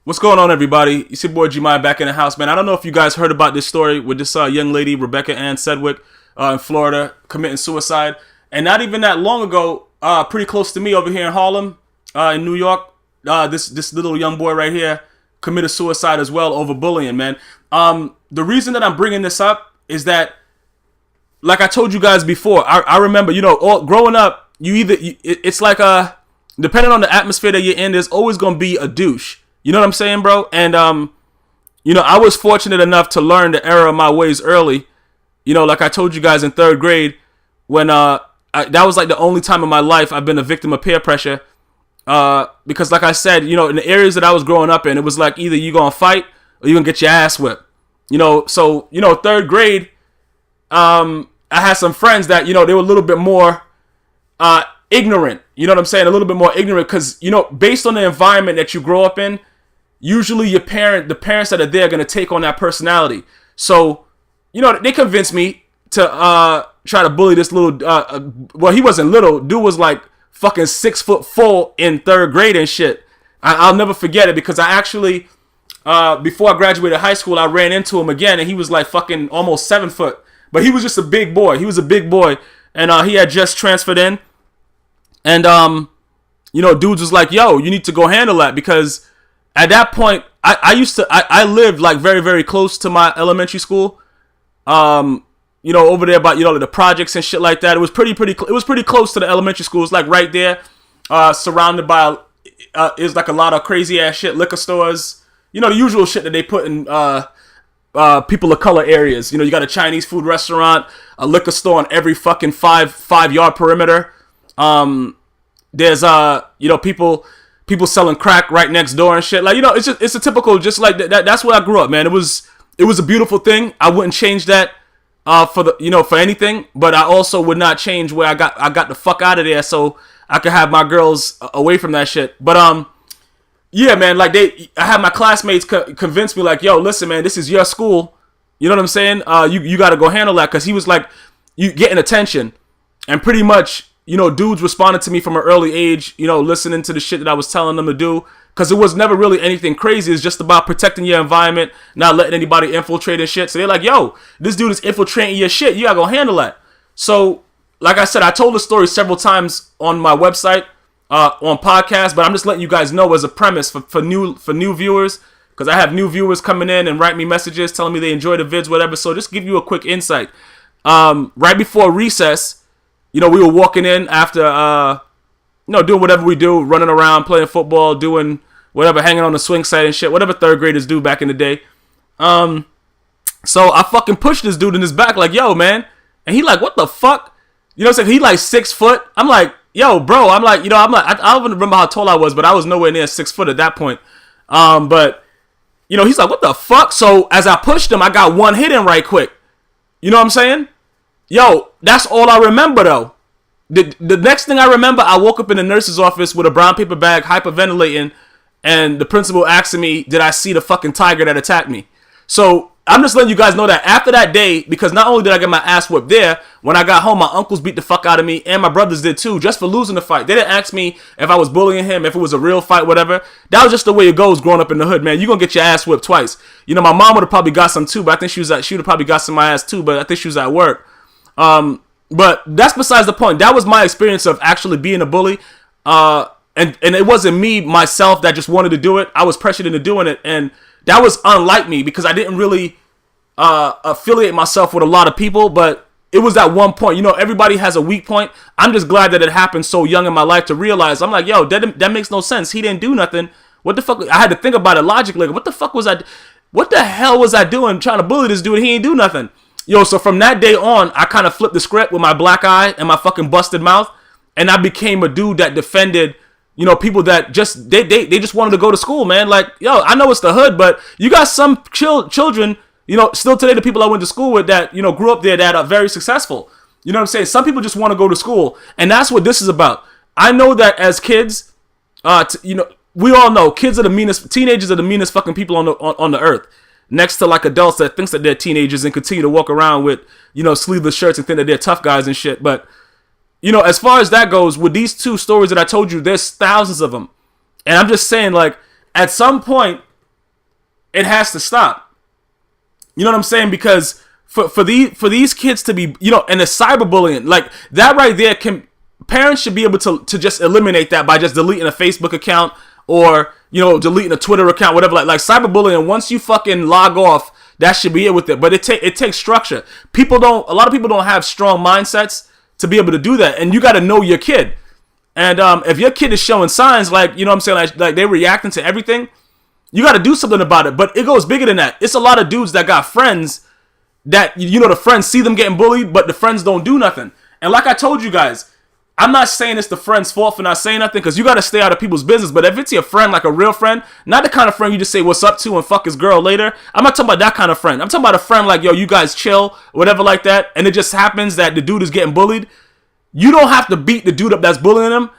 What's going on, everybody? It's your boy Gmi back in the house, man. I don't know if you guys heard about this story with this young lady, Rebecca Ann Sedgwick, in Florida, committing suicide. And not even that long ago, pretty close to me over here in Harlem, in New York, this little young boy right here committed suicide as well over bullying, man. The reason that I'm bringing this up is that, like I told you guys before, I remember, growing up, it's like, depending on the atmosphere that you're in, there's always going to be a douche. You know what I'm saying, bro? And, I was fortunate enough to learn the error of my ways early. Like I told you guys in third grade, when that was like the only time in my life I've been a victim of peer pressure. Because like I said, in the areas that I was growing up in, it was like either you're going to fight or you're going to get your ass whipped. So, third grade, I had some friends that, they were a little bit more ignorant. You know what I'm saying? A little bit more ignorant because, based on the environment that you grow up in, usually the parents that are there are going to take on that personality. So, they convinced me to try to bully this little, well, he wasn't little. Dude was like fucking 6'4" in third grade and shit. I'll never forget it because I actually, before I graduated high school, I ran into him again and he was like fucking almost 7 foot. But he was just a big boy. He was a big boy. And he had just transferred in. And, dudes was like, yo, you need to go handle that because at that point, I lived like very, very close to my elementary school. Over there about, the projects and shit like that. It was pretty close to the elementary school. It's like right there, surrounded by, it's like a lot of crazy ass shit, liquor stores, the usual shit that they put in, people of color areas. You got a Chinese food restaurant, a liquor store on every fucking 5-yard perimeter. There's, people selling crack right next door and shit. Like, it's a typical, just like that. That's where I grew up, man. It was a beautiful thing. I wouldn't change that, for anything, but I also would not change where I got the fuck out of there so I could have my girls away from that shit. But, yeah, man, like I had my classmates convince me like, yo, listen, man, this is your school. You know what I'm saying? You got to go handle that. Cause he was like, you getting attention and pretty much, dudes responded to me from an early age, listening to the shit that I was telling them to do. Cause it was never really anything crazy. It's just about protecting your environment, not letting anybody infiltrate and shit. So they're like, yo, this dude is infiltrating your shit. You gotta go handle that. So, like I said, I told the story several times on my website, on podcast, but I'm just letting you guys know as a premise for new viewers, because I have new viewers coming in and write me messages telling me they enjoy the vids, whatever. So just give you a quick insight. Right before recess, we were walking in after, doing whatever we do, running around, playing football, doing whatever, hanging on the swing set and shit, whatever third graders do back in the day. So I fucking pushed this dude in his back like, yo, man. And he like, what the fuck? You know what I'm saying? He like 6 foot. I'm like, yo, bro. I'm like, I don't even remember how tall I was, but I was nowhere near 6 foot at that point. But, he's like, what the fuck? So as I pushed him, I got one hit in right quick. You know what I'm saying? Yo, that's all I remember, though. The next thing I remember, I woke up in the nurse's office with a brown paper bag, hyperventilating, and the principal asking me, did I see the fucking tiger that attacked me? So I'm just letting you guys know that after that day, because not only did I get my ass whipped there, when I got home, my uncles beat the fuck out of me, and my brothers did too, just for losing the fight. They didn't ask me if I was bullying him, if it was a real fight, whatever. That was just the way it goes growing up in the hood, man. You're gonna get your ass whipped twice. My mom would have probably got some too, but I think she would have probably got some of my ass too, but I think she was at work. But that's besides the point. That was my experience of actually being a bully. And it wasn't me, myself, that just wanted to do it. I was pressured into doing it. And that was unlike me because I didn't really affiliate myself with a lot of people. But it was at one point. Everybody has a weak point. I'm just glad that it happened so young in my life to realize. I'm like, yo, that makes no sense. He didn't do nothing. What the fuck? I had to think about it logically. What the hell was I doing trying to bully this dude? He ain't do nothing. Yo, so from that day on, I kind of flipped the script with my black eye and my fucking busted mouth. And I became a dude that defended, people that just, they just wanted to go to school, man. Like, yo, I know it's the hood, but you got some children, still today, the people I went to school with that, grew up there that are very successful. You know what I'm saying? Some people just want to go to school. And that's what this is about. I know that as kids, we all know kids are the meanest, teenagers are the meanest fucking people on the earth. Next to like adults that thinks that they're teenagers and continue to walk around with, sleeveless shirts and think that they're tough guys and shit. But, as far as that goes, with these two stories that I told you, there's thousands of them. And I'm just saying, like, at some point, it has to stop. You know what I'm saying? Because for these kids to be, and the cyberbullying, like that right there, parents should be able to just eliminate that by just deleting a Facebook account or, deleting a Twitter account, whatever. Like cyberbullying, once you fucking log off, that should be it with it. But it takes structure. A lot of people don't have strong mindsets to be able to do that. And you got to know your kid. And if your kid is showing signs like, what I'm saying, like they're reacting to everything, you got to do something about it. But it goes bigger than that. It's a lot of dudes that got friends that, the friends see them getting bullied, but the friends don't do nothing. And like I told you guys, I'm not saying it's the friend's fault for not saying nothing, because you got to stay out of people's business. But if it's your friend, like a real friend, not the kind of friend you just say what's up to and fuck his girl later. I'm not talking about that kind of friend. I'm talking about a friend like, yo, you guys chill, whatever like that. And it just happens that the dude is getting bullied. You don't have to beat the dude up that's bullying him,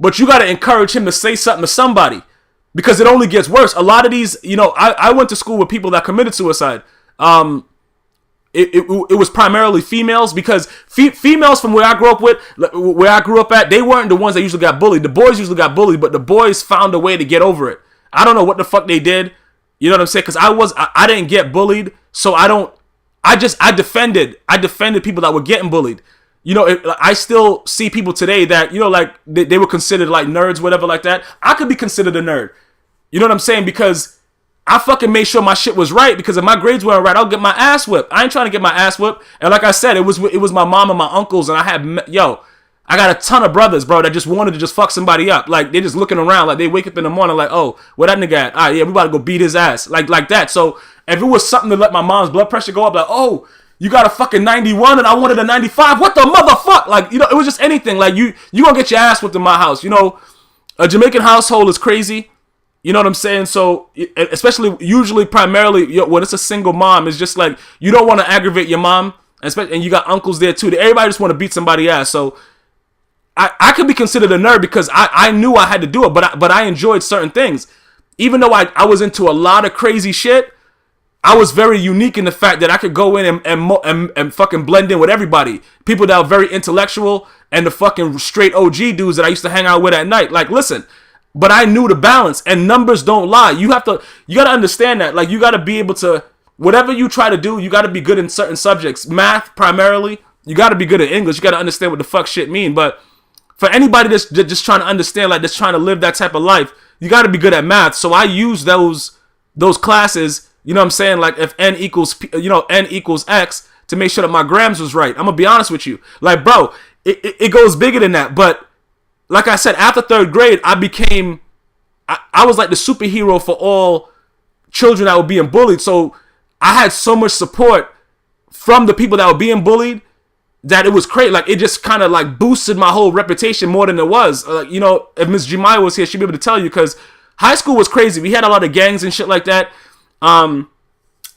but you got to encourage him to say something to somebody, because it only gets worse. A lot of these, I went to school with people that committed suicide. It was primarily females, because females from where I grew up at, they weren't the ones that usually got bullied. The boys usually got bullied, but the boys found a way to get over it. I don't know what the fuck they did. You know what I'm saying? Because I didn't get bullied, so I defended people that were getting bullied. I still see people today that, like they were considered like nerds, whatever like that. I could be considered a nerd. You know what I'm saying? Because I fucking made sure my shit was right, because if my grades weren't right, I'll get my ass whipped. I ain't trying to get my ass whipped. And like I said, it was my mom and my uncles, and I got a ton of brothers, bro, that just wanted to just fuck somebody up. Like, they just looking around, like they wake up in the morning like, oh, where that nigga at? All right, yeah, we about to go beat his ass. Like that. So if it was something to let my mom's blood pressure go up, like, oh, you got a fucking 91 and I wanted a 95. What the motherfuck? Like, it was just anything. Like, you gonna get your ass whipped in my house. A Jamaican household is crazy. You know what I'm saying? So, usually, primarily, when it's a single mom, it's just like, you don't want to aggravate your mom, and you got uncles there too. Everybody just want to beat somebody's ass. So, I could be considered a nerd because I knew I had to do it, but I enjoyed certain things. Even though I was into a lot of crazy shit, I was very unique in the fact that I could go in and fucking blend in with everybody. People that are very intellectual and the fucking straight OG dudes that I used to hang out with at night. Like, listen. But I knew the balance, and numbers don't lie. You got to understand that. Like, you got to be able to, whatever you try to do, you got to be good in certain subjects. Math, primarily. You got to be good at English. You got to understand what the fuck shit mean. But for anybody that's just trying to understand, like, that's trying to live that type of life, you got to be good at math. So I use those classes, you know what I'm saying? Like, if n equals x, to make sure that my grams was right. I'm going to be honest with you. Like, bro, it goes bigger than that. But like I said, after third grade, I was like the superhero for all children that were being bullied. So I had so much support from the people that were being bullied that it was crazy. Like, it just kind of like boosted my whole reputation more than it was. If Miss Gmias was here, she'd be able to tell you, because high school was crazy. We had a lot of gangs and shit like that.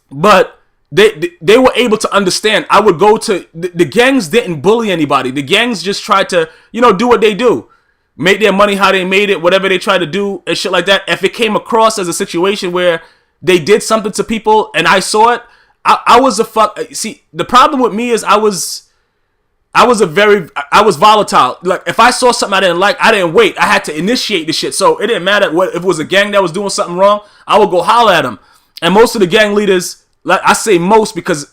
But they were able to understand. I would go to the gangs didn't bully anybody. The gangs just tried to, do what they do. Make their money how they made it, whatever they tried to do and shit like that. If it came across as a situation where they did something to people and I saw it, I was a fuck. See, the problem with me is I was volatile. Like, if I saw something I didn't like, I didn't wait. I had to initiate the shit. So it didn't matter if it was a gang that was doing something wrong, I would go holler at them. And most of the gang leaders, like I say most because,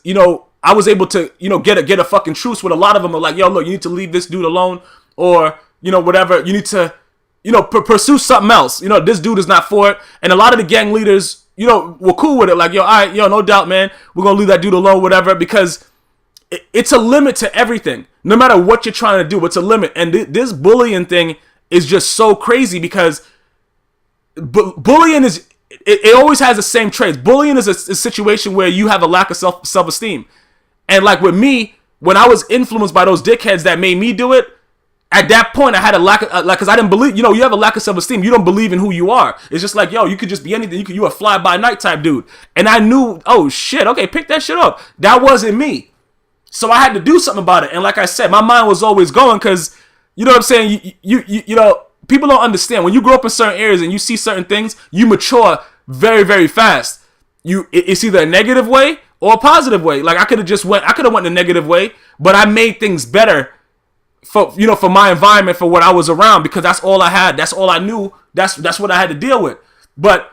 I was able to, get a fucking truce with a lot of them. Are like, yo, look, you need to leave this dude alone, or whatever, you need to, pursue something else. This dude is not for it. And a lot of the gang leaders, were cool with it. Like, yo, all right, no doubt, man. We're going to leave that dude alone, whatever, because it's a limit to everything. No matter what you're trying to do, it's a limit. And this bullying thing is just so crazy because bullying is, it always has the same traits. Bullying is a situation where you have a lack of self-esteem. And like with me, when I was influenced by those dickheads that made me do it, at that point, I had a lack of, because I didn't believe, you have a lack of self-esteem. You don't believe in who you are. It's just like, yo, you could just be anything. You a fly-by-night type dude. And I knew, oh, shit, okay, pick that shit up. That wasn't me. So I had to do something about it. And like I said, my mind was always going because, you know what I'm saying? People don't understand. When you grow up in certain areas and you see certain things, you mature very, very fast. It's either a negative way or a positive way. Like, I could have went the negative way, but I made things better for my environment, for what I was around, because that's all I had. That's all I knew. That's what I had to deal with. But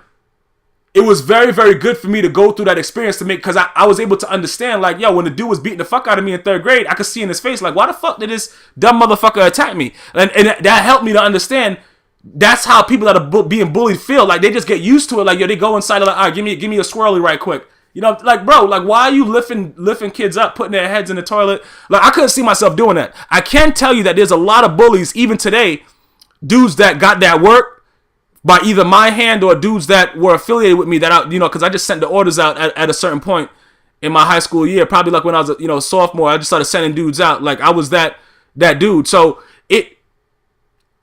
it was very, very good for me to go through that experience to make, because I was able to understand, like, yo, when the dude was beating the fuck out of me in 3rd grade, I could see in his face, like, why the fuck did this dumb motherfucker attack me? And that helped me to understand that's how people that are being bullied feel. Like, they just get used to it. Like, yo, they go inside, like, all right, give me a swirly right quick. You know, like, bro, like, why are you lifting kids up, putting their heads in the toilet? Like, I couldn't see myself doing that. I can tell you that there's a lot of bullies, even today, dudes that got that work by either my hand or dudes that were affiliated with me, that I, you know, because I just sent the orders out at a certain point in my high school year, probably like when I was a sophomore. I just started sending dudes out. Like, I was that dude. So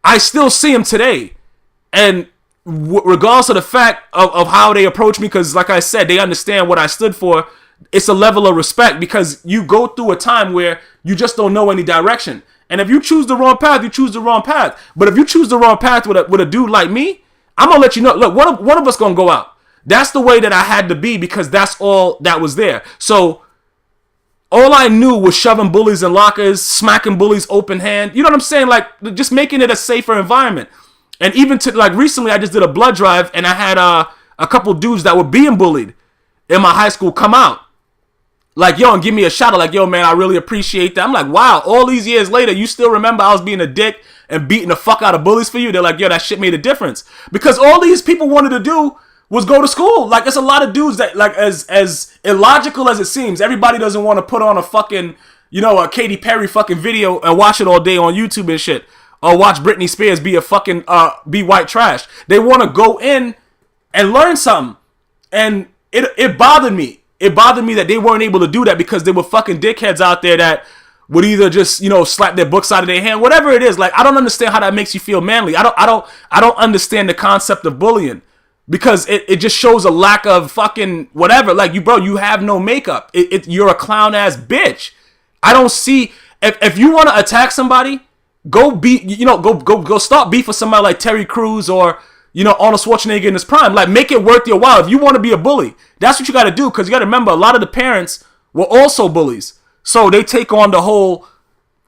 I still see them today, and regardless of the fact of how they approach me, because like I said, they understand what I stood for. It's a level of respect, because you go through a time where you just don't know any direction, and if you choose the wrong path, you choose the wrong path. But if you choose the wrong path with a dude like me, I'm gonna let you know. Look, one of us gonna go out. That's the way that I had to be, because that's all that was there. So all I knew was shoving bullies in lockers, smacking bullies open hand. You know what I'm saying? Like, just making it a safer environment. And even to, like, recently, I just did a blood drive, and I had a couple dudes that were being bullied in my high school come out. Like, yo, and give me a shout out. Like, yo, man, I really appreciate that. I'm like, wow, all these years later, you still remember I was being a dick and beating the fuck out of bullies for you? They're like, yo, that shit made a difference. Because all these people wanted to do was go to school. Like, it's a lot of dudes that, like, as illogical as it seems, everybody doesn't want to put on a fucking, a Katy Perry fucking video and watch it all day on YouTube and shit. Or watch Britney Spears be white trash. They want to go in and learn something. And it bothered me. It bothered me that they weren't able to do that, because there were fucking dickheads out there that would either just, slap their books out of their hand, whatever it is. Like, I don't understand how that makes you feel manly. I don't understand the concept of bullying, because it just shows a lack of fucking whatever. Like, you have no makeup. You're a clown ass bitch. I don't see, if you want to attack somebody, go start beef with somebody like Terry Crews or, Arnold Schwarzenegger in his prime. Like, make it worth your while. If you want to be a bully, that's what you got to do, because you got to remember, a lot of the parents were also bullies. So they take on the whole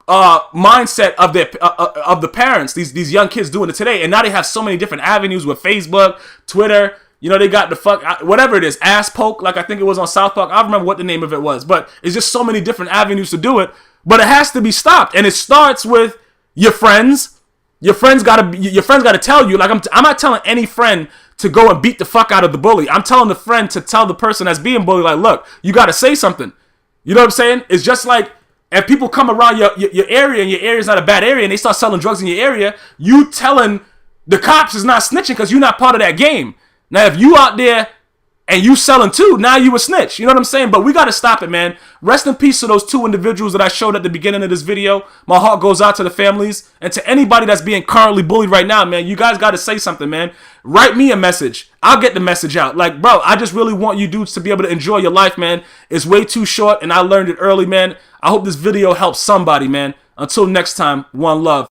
mindset of the parents, these young kids doing it today. And now they have so many different avenues with Facebook, Twitter. They got the whatever it is, ass poke, like I think it was on South Park. I don't remember what the name of it was, but it's just so many different avenues to do it. But it has to be stopped, and it starts with your friends. Your friends gotta tell you. Like, I'm not telling any friend to go and beat the fuck out of the bully. I'm telling the friend to tell the person that's being bullied, like, look, you gotta say something. You know what I'm saying? It's just like, if people come around your area, and your area's not a bad area, and they start selling drugs in your area, you telling the cops is not snitching, because you're not part of that game. Now, if you out there and you selling too, now you a snitch. You know what I'm saying? But we got to stop it, man. Rest in peace to those 2 individuals that I showed at the beginning of this video. My heart goes out to the families, and to anybody that's being currently bullied right now, man. You guys got to say something, man. Write me a message. I'll get the message out. Like, bro, I just really want you dudes to be able to enjoy your life, man. It's way too short, and I learned it early, man. I hope this video helps somebody, man. Until next time, one love.